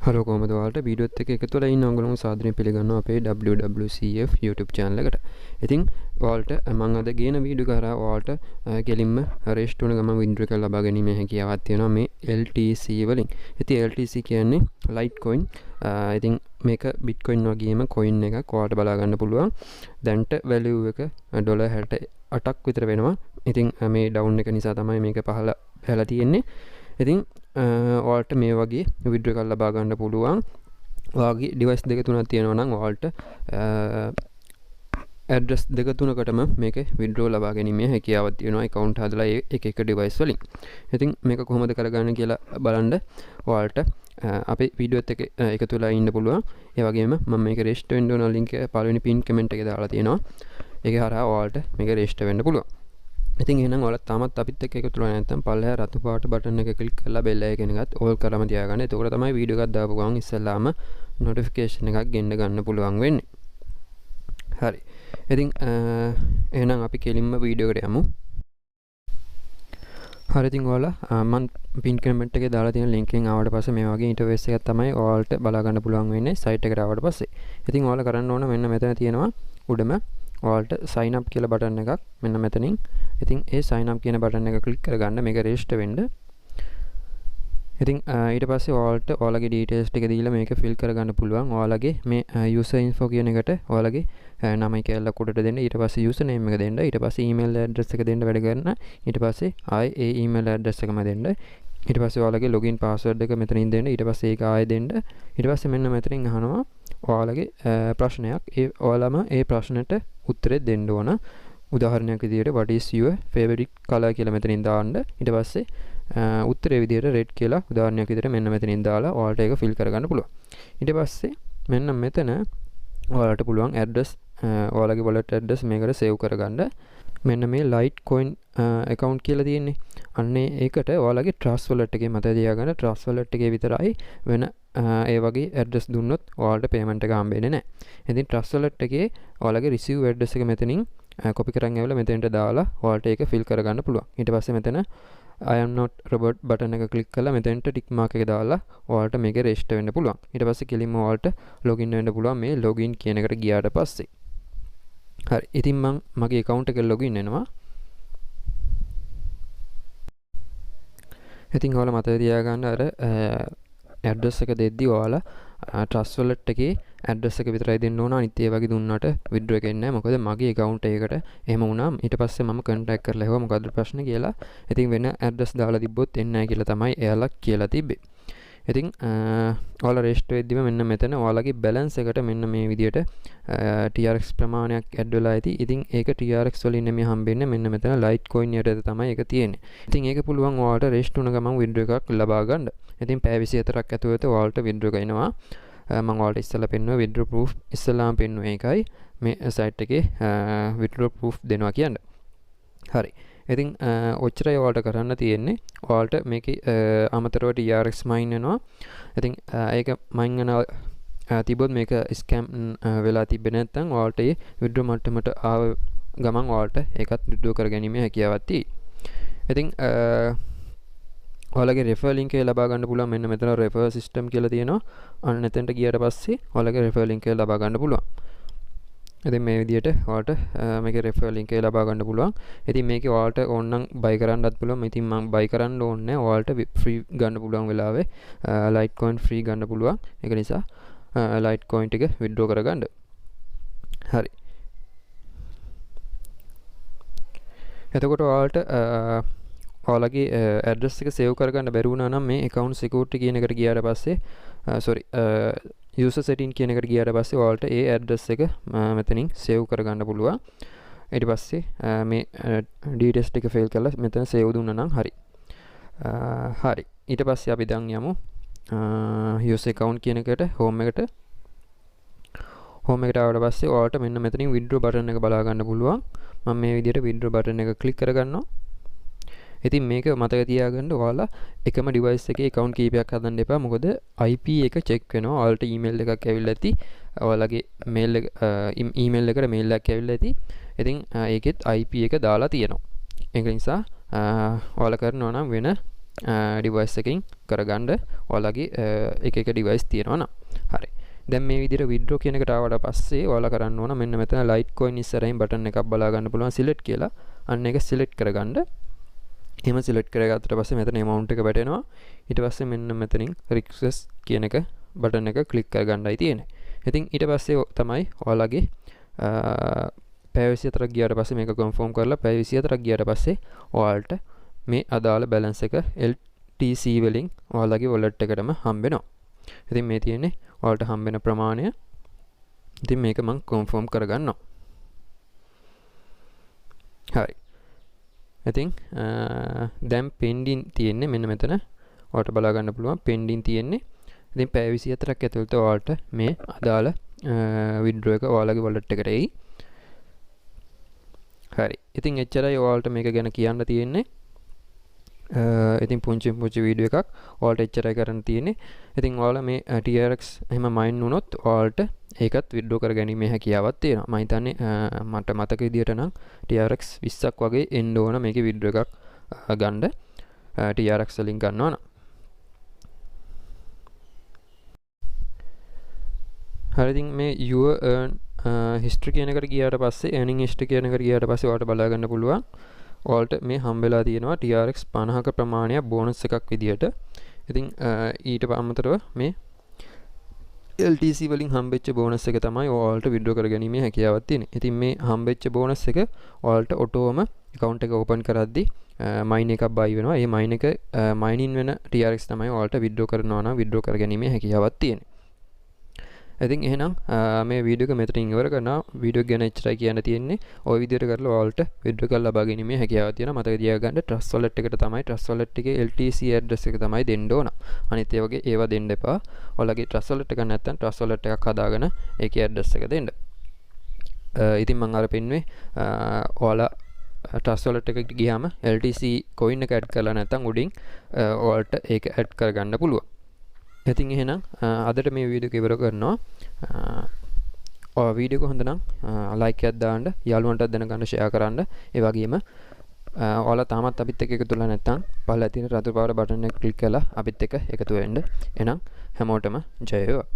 Hello කොහමද ඔයාලට වීඩියෝත් එක්ක එකතු වෙලා ඉන්න ඔයගොල්ලෝ සාදරයෙන් පිළිගන්නවා අපේ WwCf YouTube channel එකට. ඉතින් ඔයාලට මම අද ගේන වීඩියෝ කරා ඔයාලට කෙලින්ම රෙජිස්ටර් වෙන ගමන් වින්ඩ්‍රෝ එක ලබා ගැනීමේ හැකියාවක් තියෙනවා මේ LTC වලින්. ඉතින් LTC කියන්නේ Litcoin. ඉතින් මේක Bitcoin වගේම coin එකක් ඔයාලට බලා ගන්න පුළුවන්. දැන්ට value එක $68ක් විතර වෙනවා. ඉතින් මේ down එක නිසා තමයි මේක පහළ තියෙන්නේ. ඉතින් ඔයාලට මේ වගේ විඩ්‍රෝ එකක් ලබා ගන්න පුළුවන්. ඔයාගේ ඩිවයිස් දෙක තුනක් තියෙනවා නම් ඔයාලට ඇඩ්‍රස් දෙක තුනකටම මේක විඩ්‍රෝ ලබා ගැනීමේ හැකියාවක් තියෙනවා account හදලා එක ඩිවයිස් වලින්. ඉතින් මේක කොහොමද කරගන්නේ කියලා බලන්න ඔයාලට අපේ වීඩියෝත් එක්ක එකතු වෙලා ඉන්න පුළුවන්. ඒ වගේම මම මේක රෙජිස්ටර් වෙන්න ඕන link එක පළවෙනි pin comment එකේ දාලා තියෙනවා. ඒක හරහා ඔයාලට මේක රෙජිස්ටර් වෙන්න පුළුවන්. ඉතින් එහෙනම් ඔයාලා තාමත් අපිත් එක්ක එකතු වෙලා නැත්නම් පල්ලෙහා රතු පාට බටන් එක ක්ලික් කරලා bell icon එකත් all කරලාම තියාගන්න. එතකොට තමයි වීඩියෝ එකක් දාපු ගමන් ඉස්සෙල්ලාම notification එකක් ගෙන්න ගන්න පුළුවන් වෙන්නේ. හරි. ඉතින් එහෙනම් අපි කෙලින්ම වීඩියෝ එකට යමු. හරි ඉතින් ඔයාලා මම pin comment එකේ දාලා තියෙන link එකෙන් ආවට පස්සේ මේ වගේ interface එකක් තමයි ඔයාලට බලා ගන්න පුළුවන් වෙන්නේ site එකට ආවට පස්සේ. ඉතින් ඔයාලා කරන්න ඕන මෙන්න මෙතන තියෙනවා උඩම ඔයාලට sign up කියලා බටන් එකක් මෙන්න මෙතනින්. ඉතින් ඒ sign up කියන බටන් එක ක්ලික් කරගන්න මේක register වෙන්න. ඉතින් ඊට පස්සේ ඔයාලට ඔයාලගේ details ටික දීලා මේක fill කරගන්න පුළුවන්. ඔයාලගේ මේ user info කියන එකට ඔයාලගේ නමයි කියලා කොටට දෙන්න. ඊට පස්සේ user name එක දෙන්න. ඊට පස්සේ email address එක දෙන්න වැඩ කරන. ඊට පස්සේ ආයේ ඒ email address එකම දෙන්න. ඊට පස්සේ ඔයාලගේ login password එක මෙතනින් දෙන්න. ඊට පස්සේ ඒක ආයෙ දෙන්න. ඊට පස්සේ මෙන්න මෙතනින් අහනවා ඔයාලගේ ප්‍රශ්නයක්. ඒ ඔයාලම ඒ ප්‍රශ්නෙට උත්තරේ දෙන්න ඕන. උදාහරණයක් විදිහට what is your favorite color කියලා මෙතනින් දාන්න. ඊට පස්සේ උත්තරේ විදිහට red කියලා උදාහරණයක් විදිහට මෙන්න මෙතනින් දාලා ඔයාලට ඒක fill කරගන්න පුළුවන්. ඊට පස්සේ මෙන්න මෙතන ඔයාලට පුළුවන් address ඔයාලගේ wallet address මේකට save කරගන්න. මෙන්න මේ Litcoin account කියලා තියෙන්නේ. අන්නේ ඒකට ඔයාලගේ trust wallet එකේ මත තියාගන්න. trust wallet එකේ විතරයි වෙන ඒ වගේ address දුන්නොත් ඔයාලට payment එක හම්බෙන්නේ නැහැ. ඉතින් trust wallet එකේ ඔයාලගේ receive address එක මෙතනින් copy කරන් ඇවිල්ලා මෙතෙන්ට දාලා ඔයාලට ඒක fill කරගන්න පුළුවන්. ඊට පස්සේ මෙතන I am not robot button එක click කරලා මෙතෙන්ට tick mark එක දාලා ඔයාලට මේක register වෙන්න පුළුවන්. ඊට පස්සේ කෙලින්ම ඔයාලට login වෙන්න පුළුවන් මේ login කියන එකට ගියාට පස්සේ. හරි. ඉතින් මම මගේ account එකට login වෙනවා. ඉතින් ඔයාලා මතක තියාගන්න අර address එක දෙද්දි ඔයාලා trust wallet එකේ address එක විතරයි දෙන්න ඕන. අනිත් ඒ වගේ දුන්නාට withdraw එක එන්නේ නැහැ. මොකද මගේ account එකකට එහෙම වුණා. ඊට පස්සේ මම contact කරලා හෙව්වා මොකද්ද ප්‍රශ්නේ කියලා. ඉතින් වෙන address දාලා තිබ්බොත් එන්නේ නැහැ කියලා තමයි එයාලා කියලා තිබ්බේ. ඉතින් ඔයාලා register වෙද්දිම මෙන්න මෙතන ඔයාලගේ balance එකට මෙන්න මේ විදියට TRX ප්‍රමාණයක් add වෙලා ඇති. ඉතින් ඒක TRX වලින් නෙමෙයි හම්බෙන්නේ. මෙන්න මෙතන Litcoin යටතේ තමයි ඒක තියෙන්නේ. ඉතින් ඒක පුළුවන් ඔයාලට register වුණ ගමන් withdraw එකක් ලබා ගන්න. ඉතින් පැය 24ක් ඇතුළත ඔයාලට withdraw එක එනවා. මම ඔයාලට ඉස්සෙල්ලා පෙන්නුවා withdraw proof ඉස්සෙල්ලාම පෙන්නුවේ ඒකයි මේ site එකේ withdraw proof දෙනවා කියන්නේ. හරි. ඉතින් ඔච්චරයි ඔයාලට කරන්න තියෙන්නේ. ඔයාලට මේකේ අමතරව TRX mine වෙනවා. ඉතින් ඒක mine වෙන තිබොත් මේක scam වෙලා තිබෙන්නේ නැත්නම් ඔයාලට ඒ withdraw මට්ටමට ආව ගමන් ඔයාලට ඒකත් withdraw කරගැනීමේ හැකියාවක් තියෙයි. ඉතින් ඔයාලගේ refer link එක ලබා ගන්න පුළුවන්. මෙන්න මෙතන refer system කියලා තියෙනවා. අන්න එතනට ගියාට පස්සේ ඔයාලගේ refer link එක ලබා ගන්න පුළුවන්. ඉතින් මේ විදිහට ඔයාලට මේකේ refer link එක ලබා ගන්න පුළුවන්. ඉතින් මේකේ ඔයාලට ඕනනම් buy කරන්නත් පුළුවන්. ඉතින් මම buy කරන්න ඕනේ නැහැ. ඔයාලට free ගන්න පුළුවන් වෙලාවේ Litecoin free ගන්න පුළුවන්. ඒක නිසා Litecoin ටික withdraw කරගන්න. හරි. එතකොට ඔයාලට ඔයාලගේ address එක save කරගන්න බැරි වුණා නම් මේ account security කියන එකට ගියාට පස්සේ user setting කියන එකට ගියාට පස්සේ ඔයාලට ඒ address එක මෙතනින් save කරගන්න පුළුවන්. ඊට පස්සේ මේ details ටික fail කරලා මෙතන save දුන්නා නම් හරි. හරි. ඊට පස්සේ අපි දැන් යමු user account කියන එකට home එකට. home එකට ආවට පස්සේ ඔයාලට මෙන්න මෙතනින් withdraw button එක බලා ගන්න පුළුවන්. මම මේ විදිහට withdraw button එක click කරගන්නවා. ඉතින් මේක මතක තියාගන්න ඔයාලා එකම device එකේ account කීපයක් හදන්න එපා. මොකද IP එක check වෙනවා. ඔයාලට email එකක් ඇවිල්ලා ඇති. ඔයාලගේ mail එක email එකට mail එකක් ඇවිල්ලා ඇති. ඉතින් ඒකෙත් IP එක දාලා තියෙනවා. ඒක නිසා ඔයාලා කරනවා නම් වෙන ඩිවයිස් එකකින් කරගන්න ඔයාලගේ එක එක ඩිවයිස් තියෙනවා නම් හරි දැන් මේ විදිහට withdraw කියන එකට ආවට පස්සේ ඔයාලා කරන්න ඕන මෙන්න මෙතන Litcoin ඉස්සරහින් බටන් එකක් බලා ගන්න පුළුවන් select කියලා අන්න ඒක select කරගන්න එහෙම select කරගත්තට පස්සේ මෙතන amount එක වැටෙනවා ඊට පස්සේ මෙන්න මෙතනින් request කියන එක බටන් එක click කරගන්නයි තියෙන්නේ ඉතින් ඊට පස්සේ තමයි ඔයාලගේ පැය 24ක් ගියාට පස්සේ මේක confirm කරලා පැය 24ක් ගියාට පස්සේ ඔයාලට මේ අදාළ balance එක LTC වලින් ඔයාලගේ wallet එකටම හම්බෙනවා. ඉතින් මේ තියෙන්නේ ඔයාලට හම්බෙන ප්‍රමාණය. ඉතින් මේක මම confirm කරගන්නවා. හරි. ඉතින් දැන් pending තියෙන්නේ මෙන්න මෙතන. ඔයාලට බලා ගන්න පුළුවන් pending තියෙන්නේ. ඉතින් පැය 24ක් ඇතුළත ඔයාලට මේ අදාළ withdraw එක ඔයාලගේ wallet එකට එයි. හරි. ඉතින් එච්චරයි ඔයාලට මේක ගැන කියන්න තියෙන්නේ. ඉතින් පුංචි වීඩියෝ එකක් ඔයාලට එච්චරයි කරන්න තියෙන්නේ. ඉතින් ඔයාලා මේ TRX එහෙම මයින් වුණොත් ඔයාලට ඒකත් withdraw කර ගැනීමේ හැකියාවක් තියෙනවා. මම හිතන්නේ මට මතක විදියට නම් TRX 20ක් වගේ එන්න ඕන මේකේ withdraw එකක් ගන්න. TRX වලින් ගන්නවා නම්. හරි ඉතින් මේ your earn history කියන එකට ගියාට පස්සේ earning history කියන එකට ගියාට පස්සේ ඔයාලට බලා ගන්න පුළුවන්. ඔයාලට මේ හම්බෙලා තියෙනවා TRX 50ක ප්‍රමාණයක් බෝනස් එකක් විදියට. ඉතින් ඊට අමතරව මේ LTC වලින් හම්බෙච්ච බෝනස් එක තමයි ඔයාලට withdraw කරගැනීමේ හැකියාවක් තියෙන්නේ. ඉතින් මේ හම්බෙච්ච බෝනස් එක ඔයාලට ඔටෝම account එක open කරද්දී mine එකක් buy වෙනවා. ඒ mine එක mining වෙන TRX තමයි ඔයාලට withdraw කරනවා නම් withdraw කරගැනීමේ හැකියාවක් තියෙන්නේ. ඉතින් එහෙනම් මේ වීඩියෝ එක මෙතනින් ඉවර කරනවා. වීඩියෝ ගැන එච්චරයි කියන්න තියෙන්නේ. ওই විදිහට කරලා ඔයාලට withdraw කරලා ලබා ගැනීමේ හැකියාවක් තියෙනවා. මතක තියාගන්න trust wallet එකට තමයි trust wallet එකේ LTC address එක තමයි දෙන්න ඕන. අනිත් ඒ වගේ ඒවා දෙන්න එපා. ඔයාලගේ trust wallet එක නැත්නම් trust wallet එකක් හදාගෙන ඒකේ address එක දෙන්න. ඉතින් මම අර පෙන්නුවේ ඔයාලා trust wallet එකට ගියාම LTC coin එක add කරලා නැත්නම් උඩින් ඔයාලට ඒක add කරගන්න පුළුවන්. ඉතින් එහෙනම් අදට මේ වීඩියෝ එක ඉවර කරනවා. වීඩියෝ එක හොඳ නම් ලයික් එකක් දාන්න, යාළුවන්ටත් දැනගන්න ෂෙයා කරන්න. ඒ වගේම ඔයාලා තාමත් අපිත් එක්ක එකතු වෙලා නැත්නම් පහළ තියෙන රතු පාට බටන් එක ක්ලික් කරලා අපිත් එක්ක එකතු වෙන්න. එහෙනම් හැමෝටම ජය වේවා.